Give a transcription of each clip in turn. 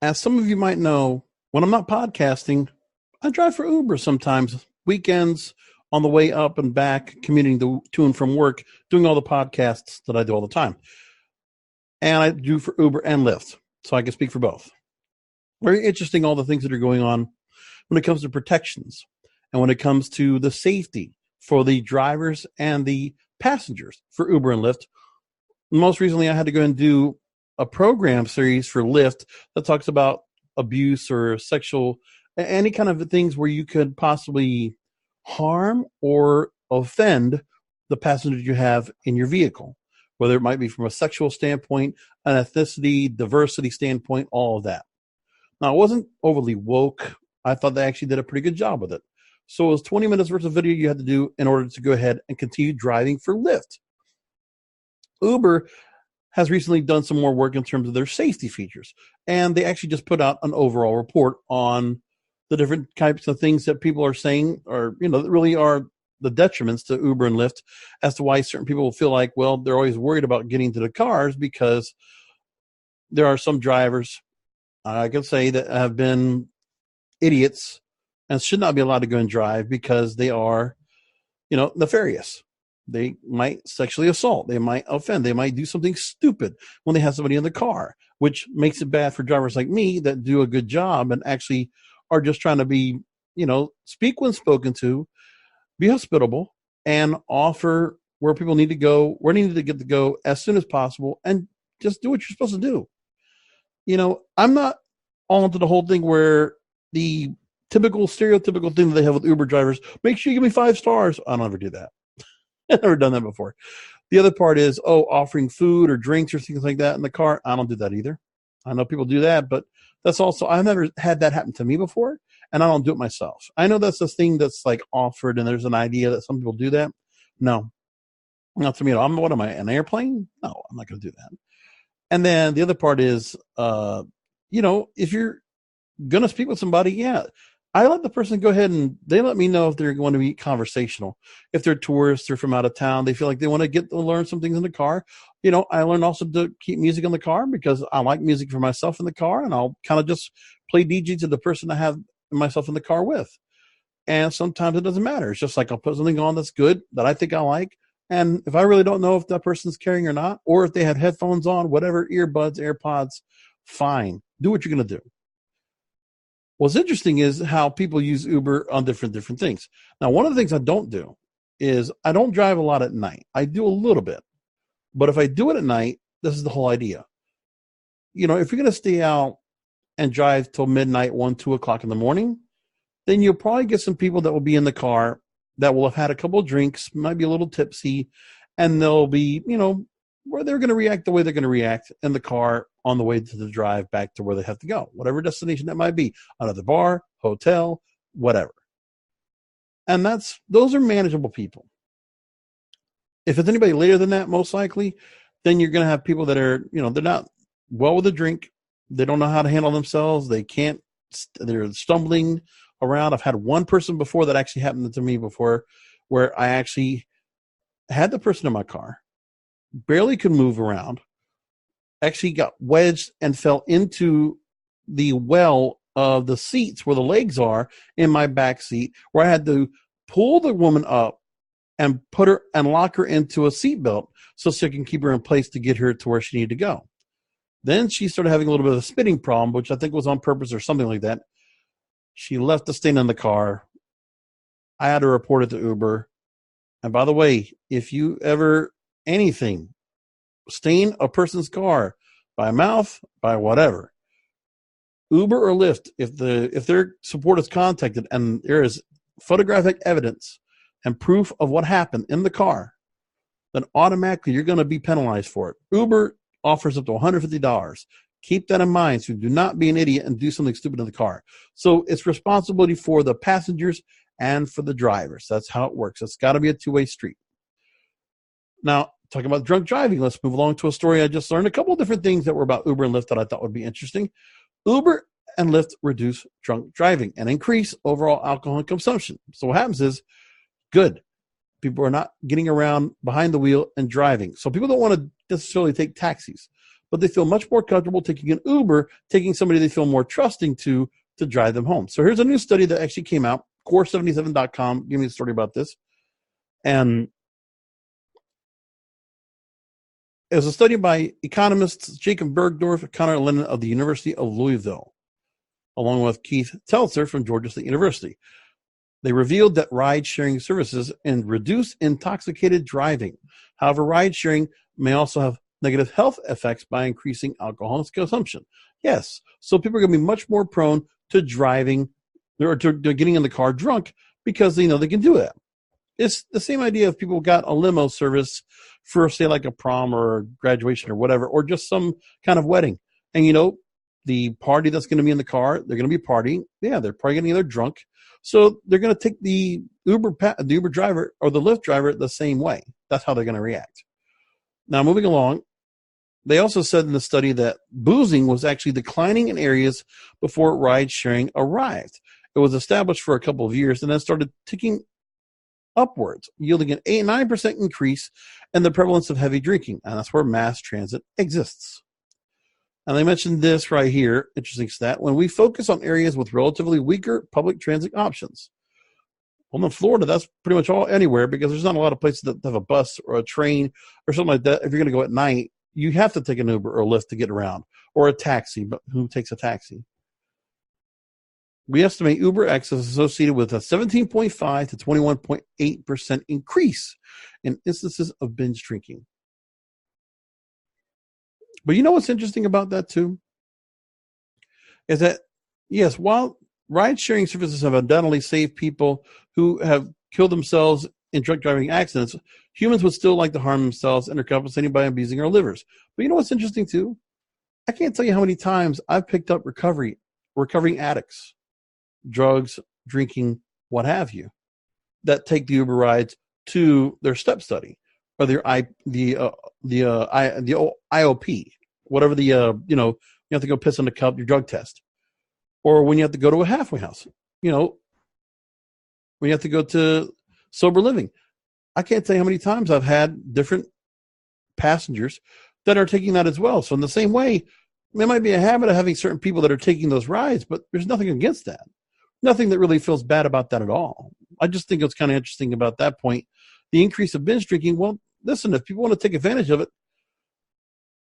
As some of you might know, when I'm not podcasting, I drive for Uber sometimes, weekends, on the way up and back, commuting to and from work, doing all the podcasts that I do all the time. And I do for Uber and Lyft, so I can speak for both. Very interesting, all the things that are going on when it comes to protections and when it comes to the safety for the drivers and the passengers for Uber and Lyft. Most recently, I had to go and do a program series for Lyft that talks about abuse or sexual, any kind of things where you could possibly harm or offend the passengers you have in your vehicle, whether it might be from a sexual standpoint, an ethnicity, diversity standpoint, all of that. Now, it wasn't overly woke. I thought they actually did a pretty good job with it. So it was 20 minutes worth of video you had to do in order to go ahead and continue driving for Lyft. Uber has recently done some more work in terms of their safety features. And they actually just put out an overall report on the different types of things that people are saying are, that really are the detriments to Uber and Lyft as to why certain people feel like, well, they're always worried about getting to the cars because there are some drivers, I can say, that have been idiots and should not be allowed to go and drive because they are, nefarious. They might sexually assault. They might offend. They might do something stupid when they have somebody in the car, which makes it bad for drivers like me that do a good job and actually are just trying to be, speak when spoken to, be hospitable, and offer where people need to go, where they need to get to go as soon as possible, and just do what you're supposed to do. I'm not all into the whole thing where the stereotypical thing that they have with Uber drivers, make sure you give me 5 stars. I don't ever do that. I've never done that before. The other part is, offering food or drinks or things like that in the car. I don't do that either. I know people do that, but that's also, I've never had that happen to me before, and I don't do it myself. I know that's a thing that's like offered, and there's an idea that some people do that. No, not to me at all. What am I, an airplane? No, I'm not going to do that. And then the other part is, if you're going to speak with somebody, yeah, I let the person go ahead and they let me know if they're going to be conversational. If they're tourists or from out of town, they feel like they want to get to learn some things in the car. I learned also to keep music in the car because I like music for myself in the car, and I'll kind of just play DJ to the person I have myself in the car with. And sometimes it doesn't matter. It's just like I'll put something on that's good that I think I like. And if I really don't know if that person's carrying or not, or if they have headphones on, whatever, earbuds, AirPods, fine. Do what you're going to do. What's interesting is how people use Uber on different things. Now, one of the things I don't do is I don't drive a lot at night. I do a little bit. But if I do it at night, this is the whole idea. If you're going to stay out and drive till midnight, 1, 2 o'clock in the morning, then you'll probably get some people that will be in the car that will have had a couple of drinks, might be a little tipsy, and they'll be, where they're going to react the way they're going to react in the car on the way to the drive back to where they have to go, whatever destination that might be, another bar, hotel, whatever. And those are manageable people. If it's anybody later than that, most likely, then you're going to have people that are, they're not well with a drink. They don't know how to handle themselves. They're stumbling around. I've had one person before that actually happened to me before where I actually had the person in my car, barely could move around, actually got wedged and fell into the well of the seats where the legs are in my back seat, where I had to pull the woman up and put her and lock her into a seatbelt so she can keep her in place to get her to where she needed to go. Then she started having a little bit of a spitting problem, which I think was on purpose or something like that. She left the stain in the car. I had to report it to Uber. And by the way, if you ever stain a person's car by mouth, by whatever, Uber or Lyft, if their support is contacted and there is photographic evidence and proof of what happened in the car, then automatically you're going to be penalized for it. Uber offers up to $150. Keep that in mind. So do not be an idiot and do something stupid in the car. So it's responsibility for the passengers and for the drivers. That's how it works. It's got to be a two-way street. Now, talking about drunk driving, let's move along to a story I just learned. A couple of different things that were about Uber and Lyft that I thought would be interesting. Uber and Lyft reduce drunk driving and increase overall alcohol consumption. So what happens is, good. People are not getting around behind the wheel and driving. So people don't want to necessarily take taxis, but they feel much more comfortable taking an Uber, taking somebody they feel more trusting to drive them home. So here's a new study that actually came out. Core77.com gave me a story about this. And it was a study by economists Jacob Burgdorf, Conor, Lennon of the University of Louisville, along with Keith Teltser from Georgia State University. They revealed that ride-sharing services and reduce intoxicated driving. However, ride-sharing may also have negative health effects by increasing alcohol consumption. Yes, so people are going to be much more prone to driving or to getting in the car drunk because they know they can do it. It's the same idea if people got a limo service for, say, like a prom or graduation or whatever, or just some kind of wedding. And, the party that's going to be in the car, they're going to be partying. Yeah, they're probably getting either drunk. So they're going to take the Uber driver or the Lyft driver the same way. That's how they're going to react. Now, moving along, they also said in the study that boozing was actually declining in areas before ride sharing arrived. It was established for a couple of years and then started ticking upwards, yielding an 9% increase in the prevalence of heavy drinking. And that's where mass transit exists. And they mentioned this right here, interesting stat, when we focus on areas with relatively weaker public transit options. Well, in Florida, that's pretty much all anywhere because there's not a lot of places that have a bus or a train or something like that. If you're going to go at night, you have to take an Uber or a Lyft to get around, or a taxi, but who takes a taxi? We estimate UberX is associated with a 17.5 to 21.8% increase in instances of binge drinking. But you know what's interesting about that too? Is that, yes, while ride-sharing services have undoubtedly saved people who have killed themselves in drunk driving accidents, humans would still like to harm themselves and are compensating by abusing our livers. But you know what's interesting too? I can't tell you how many times I've picked up recovering addicts, drugs, drinking, what have you, that take the Uber rides to their step study or the IOP, whatever you have to go piss in the cup, your drug test, or when you have to go to a halfway house, when you have to go to sober living. I can't tell you how many times I've had different passengers that are taking that as well. So in the same way, there might be a habit of having certain people that are taking those rides, but there's nothing against that. Nothing that really feels bad about that at all. I just think it's kind of interesting about that point. The increase of binge drinking, well, listen, if people want to take advantage of it,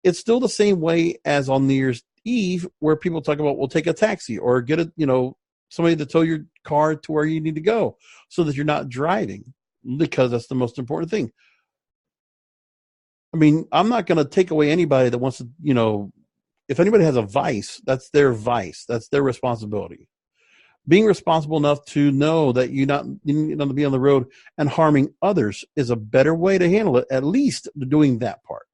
it's still the same way as on New Year's Eve where people talk about, well, take a taxi or get somebody to tow your car to where you need to go so that you're not driving, because that's the most important thing. I mean, I'm not going to take away anybody that wants to, if anybody has a vice, that's their vice. That's their responsibility. Being responsible enough to know that you need not to be on the road and harming others is a better way to handle it, at least doing that part.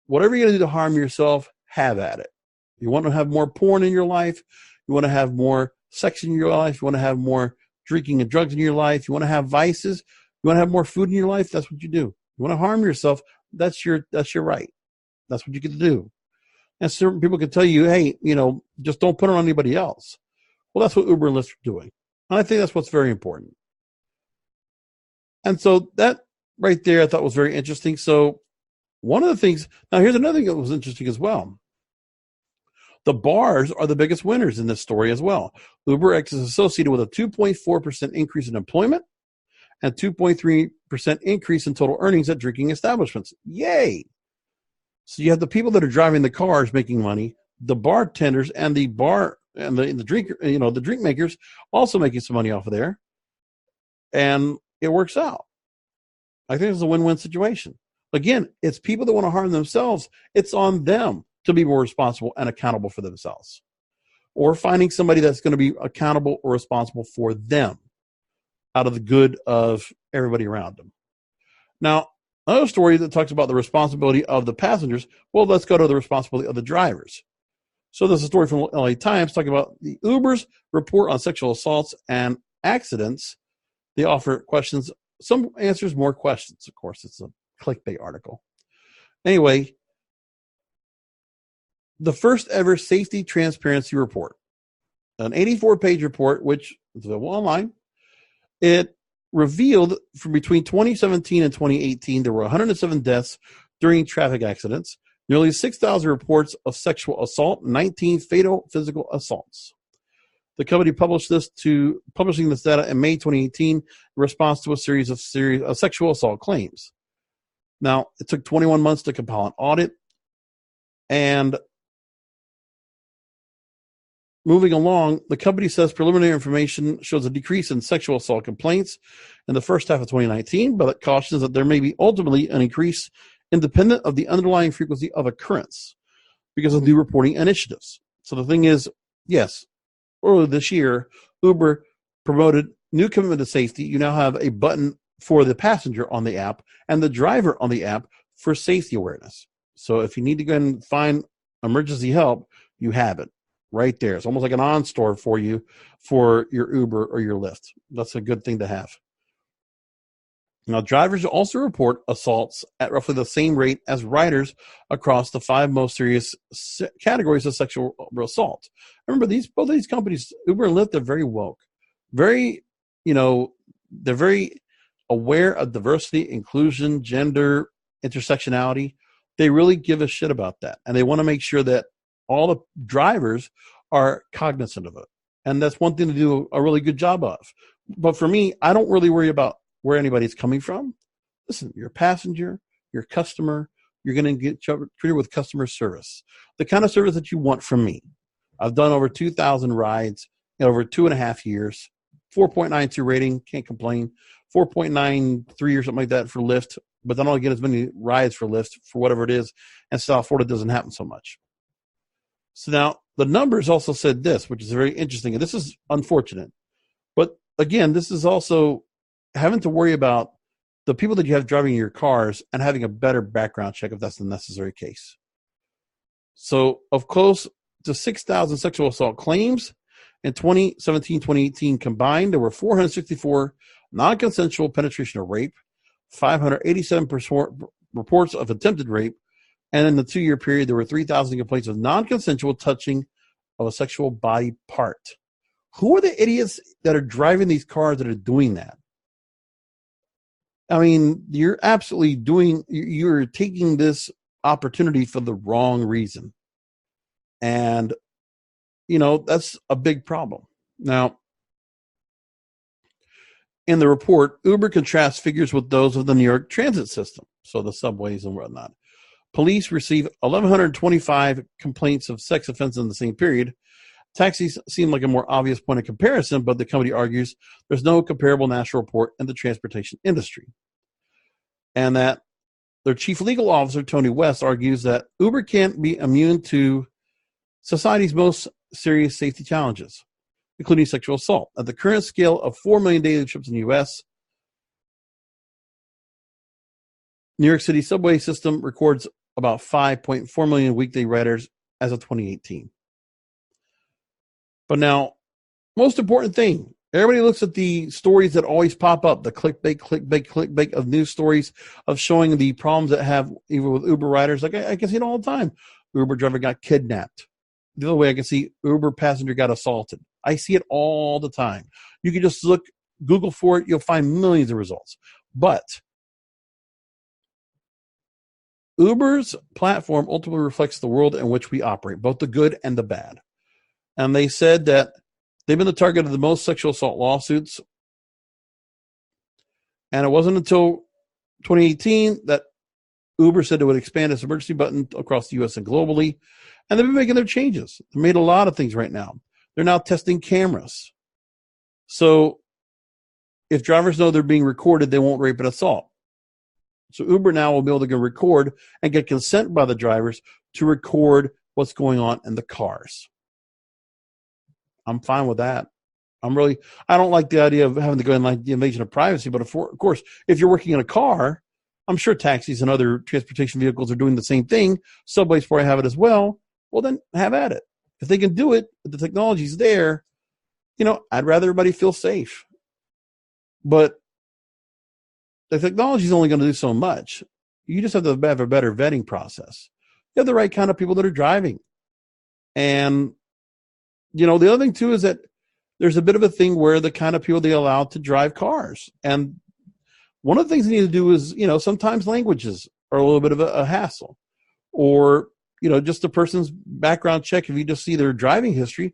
Whatever you're going to do to harm yourself, have at it. You want to have more porn in your life. You want to have more sex in your life. You want to have more drinking and drugs in your life. You want to have vices. You want to have more food in your life. That's what you do. You want to harm yourself. That's your right. That's what you get to do. And certain people can tell you, hey, just don't put it on anybody else. Well, that's what Uber and Lyft are doing. And I think that's what's very important. And so that right there I thought was very interesting. So one of the things, now here's another thing that was interesting as well. The bars are the biggest winners in this story as well. UberX is associated with a 2.4% increase in employment and 2.3% increase in total earnings at drinking establishments. Yay! So you have the people that are driving the cars making money, the bartenders and the drink makers also making some money off of there, and it works out. I think it's a win-win situation. Again, it's people that want to harm themselves. It's on them to be more responsible and accountable for themselves, or finding somebody that's going to be accountable or responsible for them out of the good of everybody around them. Now, another story that talks about the responsibility of the passengers. Well, let's go to the responsibility of the drivers. So there's a story from LA Times talking about the Uber's report on sexual assaults and accidents. They offer questions, some answers, more questions. Of course, it's a clickbait article. Anyway, the first ever safety transparency report, an 84-page report, which is available online. It revealed from between 2017 and 2018, there were 107 deaths during traffic accidents. Nearly 6,000 reports of sexual assault, 19 fatal physical assaults. The company publishing this data in May 2018 in response to a series of sexual assault claims. Now, it took 21 months to compile an audit, and moving along, the company says preliminary information shows a decrease in sexual assault complaints in the first half of 2019, but it cautions that there may be ultimately an increase independent of the underlying frequency of occurrence because of new reporting initiatives. So the thing is, yes, earlier this year, Uber promoted new commitment to safety. You now have a button for the passenger on the app and the driver on the app for safety awareness. So if you need to go and find emergency help, you have it right there. It's almost like an on-store for you for your Uber or your Lyft. That's a good thing to have. Now, drivers also report assaults at roughly the same rate as riders across the 5 most serious categories of sexual assault. Remember, both of these companies, Uber and Lyft, they're very woke. They're very aware of diversity, inclusion, gender, intersectionality. They really give a shit about that. And they want to make sure that all the drivers are cognizant of it. And that's one thing to do a really good job of. But for me, I don't really worry about where anybody's coming from. Listen, you're a passenger, you're a customer, you're going to get treated with customer service. The kind of service that you want from me. I've done over 2,000 rides in over 2.5 years, 4.92 rating, can't complain, 4.93 or something like that for Lyft, but then I don't get as many rides for Lyft for whatever it is, and South Florida doesn't happen so much. So now the numbers also said this, which is very interesting, and this is unfortunate. But again, this is also having to worry about the people that you have driving your cars and having a better background check if that's the necessary case. So of close to 6,000 sexual assault claims in 2017, 2018 combined, there were 464 non-consensual penetration or rape, 587 reports of attempted rape, and in the 2-year period, there were 3,000 complaints of non-consensual touching of a sexual body part. Who are the idiots that are driving these cars that are doing that? I mean, you're taking this opportunity for the wrong reason. And, that's a big problem. Now, in the report, Uber contrasts figures with those of the New York transit system, so the subways and whatnot. Police received 1,125 complaints of sex offenses in the same period. Taxis seem like a more obvious point of comparison, but the company argues there's no comparable national report in the transportation industry. And that their chief legal officer, Tony West, argues that Uber can't be immune to society's most serious safety challenges, including sexual assault. At the current scale of 4 million daily trips in the U.S., New York City subway system records about 5.4 million weekday riders as of 2018. But now, most important thing, everybody looks at the stories that always pop up, the clickbait of news stories of showing the problems that have even with Uber riders. Like I can see it all the time. Uber driver got kidnapped. The other way I can see Uber passenger got assaulted. I see it all the time. You can just Google for it. You'll find millions of results. But Uber's platform ultimately reflects the world in which we operate, both the good and the bad. And they said that they've been the target of the most sexual assault lawsuits. And it wasn't until 2018 that Uber said it would expand its emergency button across the U.S. and globally. And they've been making their changes. They made a lot of things right now. They're now testing cameras. So if drivers know they're being recorded, they won't rape and assault. So Uber now will be able to go record and get consent by the drivers to record what's going on in the cars. I'm fine with that. I don't like the idea of having to go in like the invasion of privacy, but of course, if you're working in a car, I'm sure taxis and other transportation vehicles are doing the same thing. Subways probably have it as well. Well, then have at it. If they can do it, if the technology's there, I'd rather everybody feel safe. But the technology is only going to do so much. You just have to have a better vetting process. You have the right kind of people that are driving. And, the other thing, too, is that there's a bit of a thing where the kind of people they allow to drive cars. And one of the things they need to do is, sometimes languages are a little bit of a hassle. or, just a person's background check. If you just see their driving history,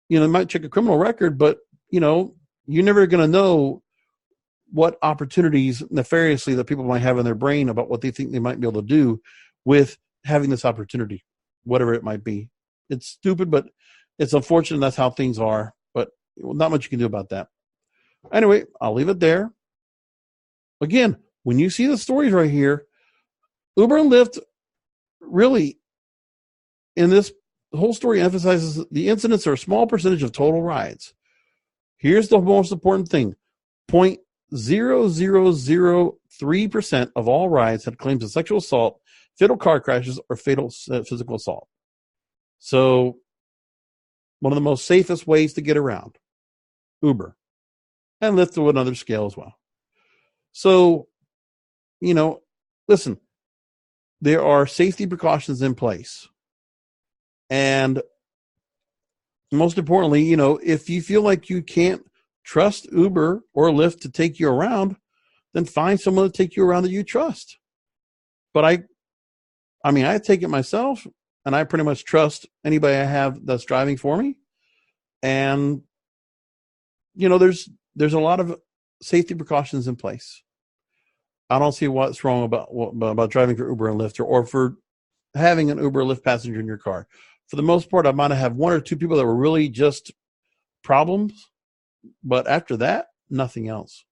they might check a criminal record, but, you're never going to know what opportunities nefariously that people might have in their brain about what they think they might be able to do with having this opportunity, whatever it might be. It's stupid, but it's unfortunate. That's how things are, but not much you can do about that. Anyway, I'll leave it there. Again, when you see the stories right here, Uber and Lyft really, in this whole story, emphasizes the incidents are a small percentage of total rides. Here's the most important thing. 0.0003% of all rides had claims of sexual assault, fatal car crashes, or fatal physical assault. So, one of the most safest ways to get around, Uber, and Lyft to another scale as well. So, listen, there are safety precautions in place. And most importantly, if you feel like you can't trust Uber or Lyft to take you around, then find someone to take you around that you trust. But I take it myself, and I pretty much trust anybody I have that's driving for me. And, there's a lot of safety precautions in place. I don't see what's wrong about driving for Uber and Lyft or for having an Uber or Lyft passenger in your car. For the most part, I might have one or two people that were really just problems. But after that, nothing else.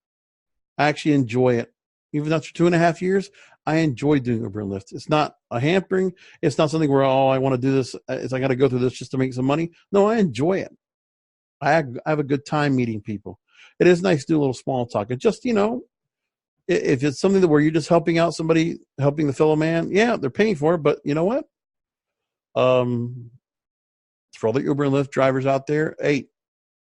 I actually enjoy it. Even after 2.5 years, I enjoy doing Uber and Lyft. It's not a hampering. It's not something where, I want to do this. I got to go through this just to make some money. No, I enjoy it. I have a good time meeting people. It is nice to do a little small talk. And just, if it's something where you're just helping out somebody, helping the fellow man, yeah, they're paying for it. But you know what? For all the Uber and Lyft drivers out there, hey,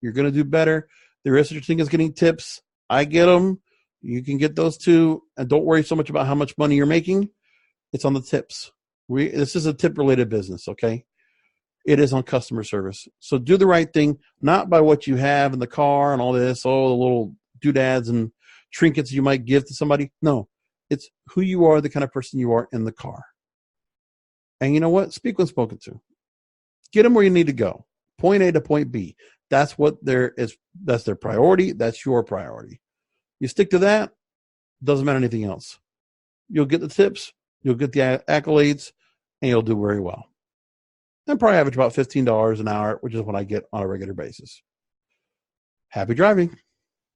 you're going to do better. There is such a thing as getting tips. I get them. You can get those too. And don't worry so much about how much money you're making. It's on the tips. This is a tip-related business, okay? It is on customer service. So do the right thing, not by what you have in the car and all this, all the little doodads and trinkets you might give to somebody. No, it's who you are, the kind of person you are in the car. And you know what? Speak when spoken to. Get them where you need to go. Point A to point B. That's what that's their priority. That's your priority. You stick to that. Doesn't matter anything else. You'll get the tips. You'll get the accolades, and you'll do very well. And probably average about $15 an hour, which is what I get on a regular basis. Happy driving.